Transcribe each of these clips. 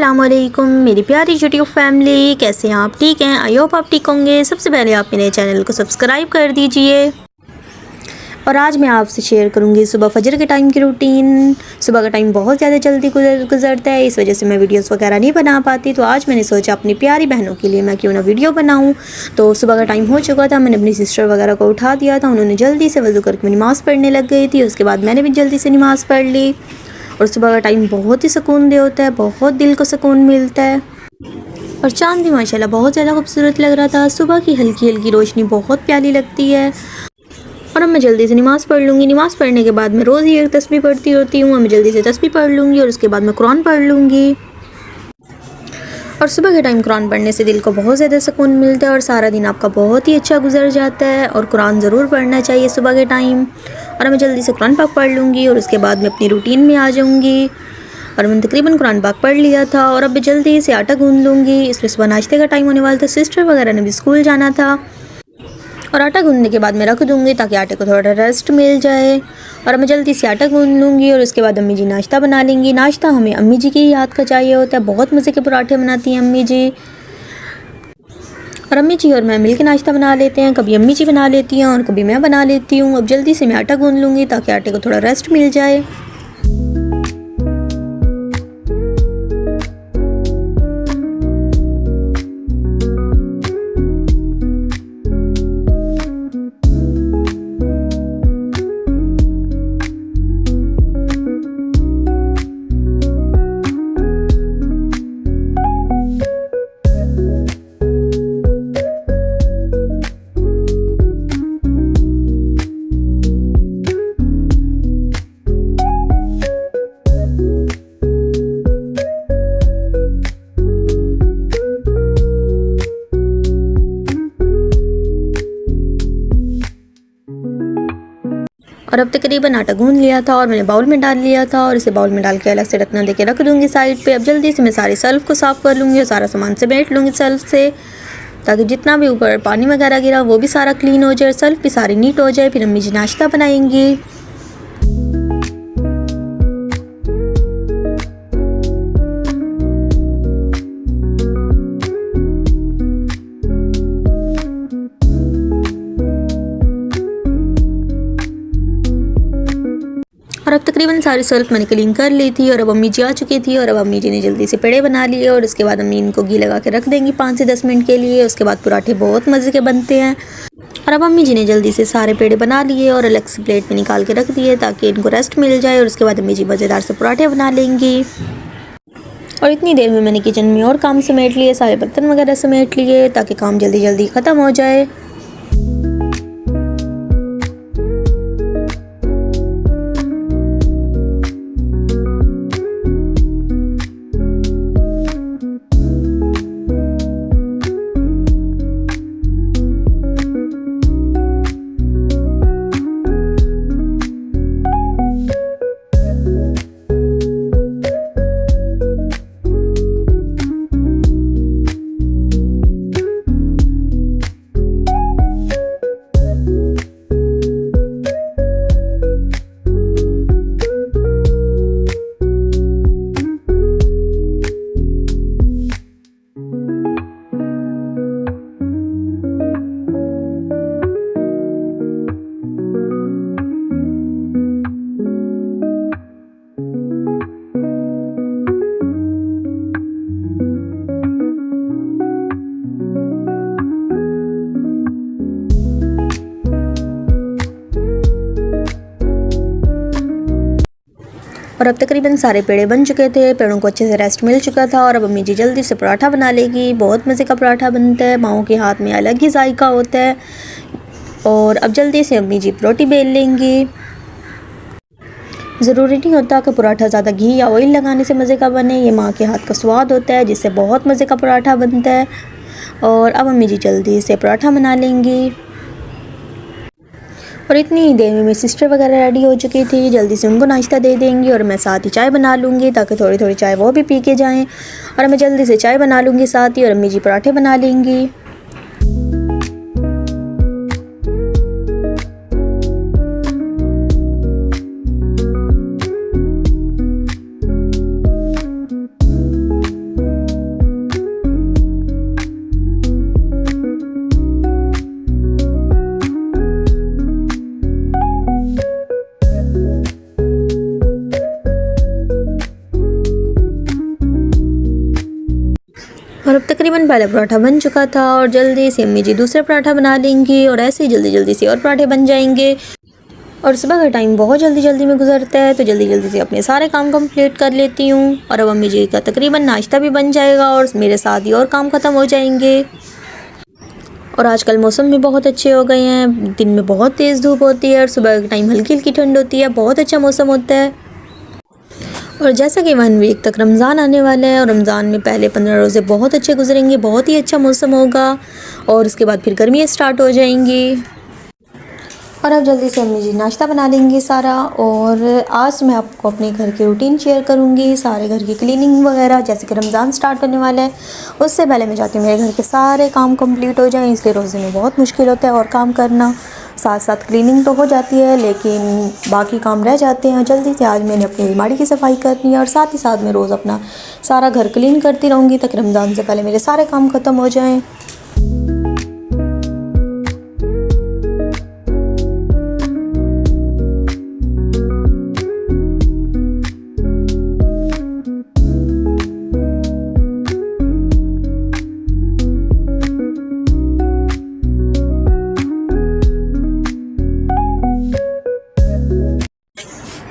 अस्सलामुअलैकुम मेरी प्यारी यूट्यूब फैमिली, कैसे हैं आप? ठीक हैं? आई होप आप ठीक होंगे। सबसे पहले आप मेरे चैनल को सब्सक्राइब कर दीजिए। और आज मैं आपसे शेयर करूंगी सुबह फजर के टाइम की रूटीन। सुबह का टाइम बहुत ज़्यादा जल्दी गुजरता है, इस वजह से मैं वीडियोस वगैरह नहीं बना पाती। तो आज मैंने सोचा अपनी प्यारी बहनों के लिए मैं क्यों ना वीडियो बनाऊं। तो सुबह का टाइम हो चुका था, मैंने अपनी सिस्टर वगैरह को उठा दिया था। उन्होंने जल्दी से वज़ू करके नमाज़ पढ़ने लग गई थी। उसके बाद मैंने भी जल्दी से नमाज़ पढ़ ली। और सुबह का टाइम बहुत ही सुकून दे होता है, बहुत दिल को सुकून मिलता है। और चाँद भी माशाल्लाह बहुत ज़्यादा खूबसूरत लग रहा था। सुबह की हल्की हल्की रोशनी बहुत प्यारी लगती है। और अब मैं जल्दी से नमाज़ पढ़ लूँगी। नमाज़ पढ़ने के बाद मैं रोज़ ही एक तस्बीह पढ़ती होती हूँ। मैं जल्दी से तस्बीह पढ़ लूँगी और उसके बाद मैं कुरान पढ़ लूँगी। और सुबह के टाइम कुरान पढ़ने से दिल को बहुत ज़्यादा सुकून मिलता है और सारा दिन आपका बहुत ही अच्छा गुजर जाता है। और कुरान ज़रूर पढ़ना चाहिए सुबह के टाइम। और मैं जल्दी से कुरान पाक पढ़ लूँगी और उसके बाद मैं अपनी रूटीन में आ जाऊँगी। और मैंने तकरीबन कुरान पाक पढ़ लिया था और अब जल्दी से आटा गूँध लूँगी। इसमें सुबह नाश्ते का टाइम होने वाला था, सिस्टर वगैरह ने भी स्कूल जाना था। और आटा गूँधने के बाद मैं रख दूँगी ताकि आटे को थोड़ा रेस्ट मिल जाए। और मैं जल्दी से आटा गूँध लूँगी और उसके बाद अम्मी जी नाश्ता बना लेंगी। नाश्ता हमें अम्मी जी की याद का चाहिए होता है। बहुत मज़े के पराठे बनाती हैं अम्मी जी। और अम्मी जी और मैं मिल के नाश्ता बना लेते हैं। कभी अम्मी जी बना लेती हैं और कभी मैं बना लेती हूँ। अब जल्दी से मैं आटा गूँध लूँगी ताकि आटे को थोड़ा रेस्ट मिल जाए। और अब तकरीबन आटा गूँध लिया था और मैंने बाउल में डाल लिया था और इसे बाउल में डाल के अलग से ढकना दे के रख दूँगी साइड पे। अब जल्दी से मैं सारे सेल्फ को साफ़ कर लूँगी और सारा सामान समेट लूँगी सेल्फ से, ताकि जितना भी ऊपर पानी वगैरह गिरा वो भी सारा क्लीन हो जाए, सेल्फ भी सारी नीट हो जाए। फिर अम्मी जी नाश्ता बनाएंगी। और अब तकरीबन सारी सेल्फ मैंने क्लीन कर ली थी और अब अम्मी जी आ चुकी थी। और अब अम्मी जी ने जल्दी से पेड़े बना लिए और उसके बाद अम्मी इनको घी लगा के रख देंगी 5 से 10 मिनट के लिए। उसके बाद पराठे बहुत मज़े के बनते हैं। और अब अम्मी जी ने जल्दी से सारे पेड़े बना लिए और अलग से प्लेट में निकाल के रख दिए ताकि इनको रेस्ट मिल जाए। और उसके बाद अम्मी जी मज़ेदार से पराठे बना लेंगी। और इतनी देर में मैंने किचन में और काम समेट लिए, सारे बर्तन वगैरह समेट लिए ताकि काम जल्दी जल्दी ख़त्म हो जाए। और अब तकरीबन सारे पेड़े बन चुके थे, पेड़ों को अच्छे से रेस्ट मिल चुका था। और अब अम्मी जी जल्दी से पराठा बना लेगी। बहुत मज़े का पराठा बनता है, माओं के हाथ में अलग ही जायका होता है। और अब जल्दी से अम्मी जी रोटी बेल लेंगी। ज़रूरी नहीं होता कि पराठा ज़्यादा घी या ऑयल लगाने से मज़े का बने, ये माँ के हाथ का स्वाद होता है जिससे बहुत मज़े का पराठा बनता है। और अब अम्मी जी जल्दी से पराठा बना लेंगी। और इतनी ही देर में मेरी सिस्टर वगैरह रेडी हो चुकी थी। जल्दी से उनको नाश्ता दे देंगी और मैं साथ ही चाय बना लूँगी ताकि थोड़ी थोड़ी चाय वो भी पी के जाएँ। और मैं जल्दी से चाय बना लूँगी साथ ही, और अम्मी जी पराठे बना लेंगी। और अब तकरीबन पहला पराठा बन चुका था और जल्दी से अम्मी जी दूसरा पराठा बना लेंगी और ऐसे ही जल्दी जल्दी से और पराठे बन जाएंगे। और सुबह का टाइम बहुत जल्दी जल्दी में गुजरता है तो जल्दी जल्दी से अपने सारे काम कंप्लीट कर लेती हूँ। और अब अम्मी जी का तकरीबन नाश्ता भी बन जाएगा और मेरे साथ ही और काम ख़त्म हो जाएंगे। और आजकल मौसम भी बहुत अच्छे हो गए हैं, दिन में बहुत तेज़ धूप होती है और सुबह के टाइम हल्की हल्की ठंड होती है, बहुत अच्छा मौसम होता है। और जैसा कि 1 वीक तक रमज़ान आने वाला है और रमज़ान में पहले 15 रोज़े बहुत अच्छे गुजरेंगे, बहुत ही अच्छा मौसम होगा और उसके बाद फिर गर्मियाँ स्टार्ट हो जाएंगी। और अब जल्दी से अम्मी जी नाश्ता बना लेंगी सारा। और आज मैं आपको अपने घर की रूटीन शेयर करूंगी, सारे घर की क्लीनिंग वगैरह, जैसे कि रमज़ान स्टार्ट होने वाला है उससे पहले मैं चाहती हूँ मेरे घर के सारे काम कंप्लीट हो जाएं, इसलिए रोज़े में बहुत मुश्किल होता है और काम करना। साथ साथ क्लीनिंग तो हो जाती है लेकिन बाकी काम रह जाते हैं। जल्दी से आज मैंने अपनी अलमारी की सफाई करनी है और साथ ही साथ मैं रोज़ अपना सारा घर क्लीन करती रहूँगी ताकि रमज़ान से पहले मेरे सारे काम ख़त्म हो जाएँ।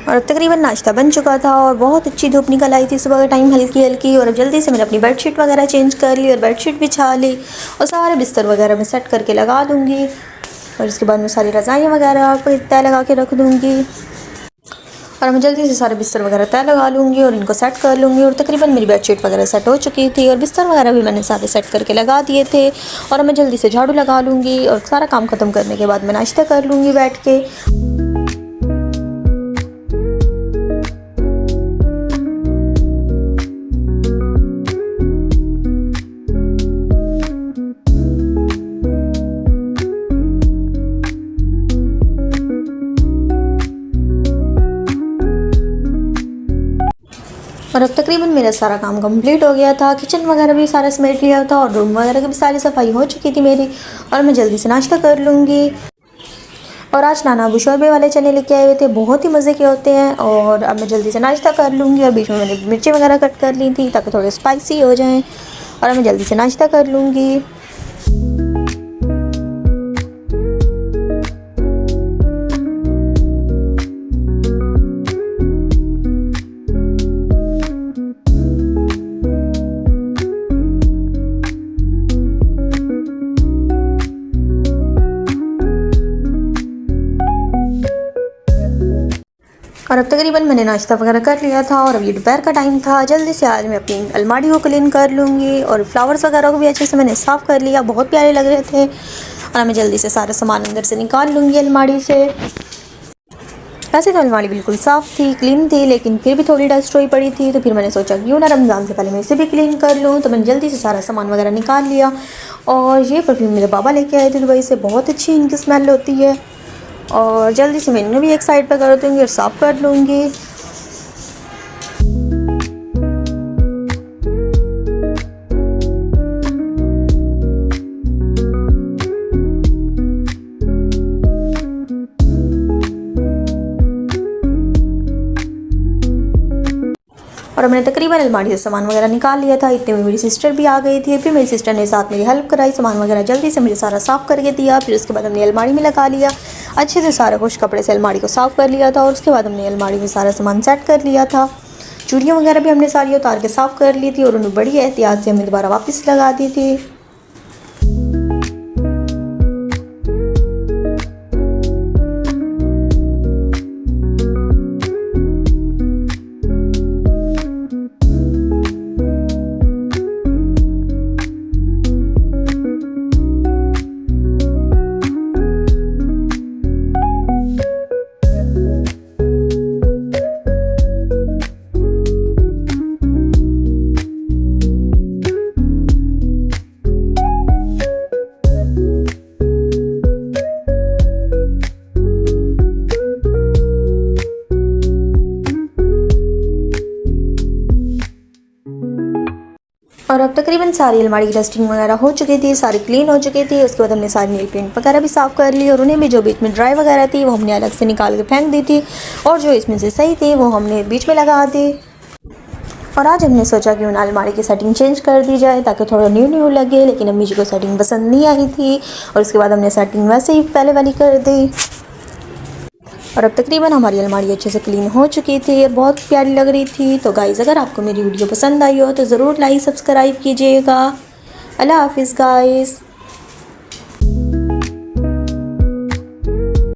और अब तकरीबन नाश्ता बन चुका था और बहुत अच्छी धूप निकल आई थी सुबह का टाइम हल्की हल्की। और अब जल्दी से मैंने अपनी बेडशीट वगैरह चेंज कर ली और बेडशीट बिछा ली और सारे बिस्तर वगैरह मैं सेट करके लगा दूँगी। और इसके बाद मैं सारी रज़ाइयाँ वगैरह तय लगा के रख दूँगी और मैं जल्दी से सारे बिस्तर वगैरह तय लगा लूँगी और इनको सेट कर लूँगी। और तकरीबन मेरी बेडशीट वगैरह सेट हो चुकी थी और बिस्तर वगैरह भी मैंने सारे सेट करके लगा दिए थे। और मैं जल्दी से झाड़ू लगा लूँगी और सारा काम ख़त्म करने के बाद मैं नाश्ता कर लूँगी बैठ के। और अब तकरीबन मेरा सारा काम कंप्लीट हो गया था, किचन वगैरह भी सारा समेट लिया था और रूम वगैरह की भी सारी सफाई हो चुकी थी मेरी। और मैं जल्दी से नाश्ता कर लूँगी। और आज नाना अबू शोरबे वाले चने लेके आए हुए थे, बहुत ही मज़े के होते हैं। और अब मैं जल्दी से नाश्ता कर लूँगी और बीच में मैंने मिर्ची वगैरह कट कर ली थी ताकि थोड़े स्पाइसी हो जाएँ। और अब मैं जल्दी से नाश्ता कर लूँगी। और अब तकरीबन मैंने नाश्ता वगैरह कर लिया था और अब ये दोपहर का टाइम था। जल्दी से आज मैं अपनी अलमारी को क्लीन कर लूँगी और फ्लावर्स वगैरह को भी अच्छे से मैंने साफ़ कर लिया, बहुत प्यारे लग रहे थे। और मैं जल्दी से सारा सामान अंदर से निकाल लूँगी अलमारी से। वैसे तो अलमारी बिल्कुल साफ़ थी, क्लीन थी, लेकिन फिर भी थोड़ी डस्ट हुई पड़ी थी तो फिर मैंने सोचा क्यों ना रमज़ान से पहले मैं इसे भी क्लीन कर लूँ। तो मैंने जल्दी से सारा सामान वगैरह निकाल लिया। और ये परफ्यूम मेरे बाबा लेके आए थे दुबई से, बहुत अच्छी इनकी स्मेल होती है। और जल्दी से मैं इन्हें भी एक साइड पर कर दूँगी और साफ़ कर लूँगी। और मैंने तकरीबन अलमारी से सामान वगैरह निकाल लिया था। इतने में मेरी सिस्टर भी आ गई थी, फिर मेरी सिस्टर ने साथ मेरी हेल्प कराई, सामान वगैरह जल्दी से मुझे सारा साफ़ करके दिया। फिर उसके बाद हमने अलमारी में लगा लिया, अच्छे से सारा कुछ कपड़े से अलमारी को साफ़ कर लिया था। और उसके बाद हमने अलमारी में सारा सामान सेट कर लिया था। चूड़ियाँ वगैरह भी हमने सारी उतार के साफ़ कर ली थी और उन्हें बड़ी एहतियात से हमने दोबारा वापस लगा दी थी। और अब तकरीबन सारी अलमारी की डस्टिंग वगैरह हो चुकी थी, सारी क्लीन हो चुकी थी। उसके बाद हमने सारी नील पेंट वगैरह भी साफ़ कर ली और उन्हें भी जो बीच में ड्राई वगैरह थी वो हमने अलग से निकाल के फेंक दी थी और जो इसमें से सही थी वो हमने बीच में लगा दी। और आज हमने सोचा कि उन अलमारी की सेटिंग चेंज कर दी जाए ताकि थोड़ा न्यू न्यू लगे, लेकिन अम्मी जी को सेटिंग पसंद नहीं आई थी और उसके बाद हमने सेटिंग वैसे ही पहले वाली कर दी। और अब तकरीबन हमारी अलमारी अच्छे से क्लीन हो चुकी थी और बहुत प्यारी लग रही थी। तो गाइज़, अगर आपको मेरी वीडियो पसंद आई हो तो ज़रूर लाइक सब्सक्राइब कीजिएगा। अल्लाह हाफिज़ गाइज़।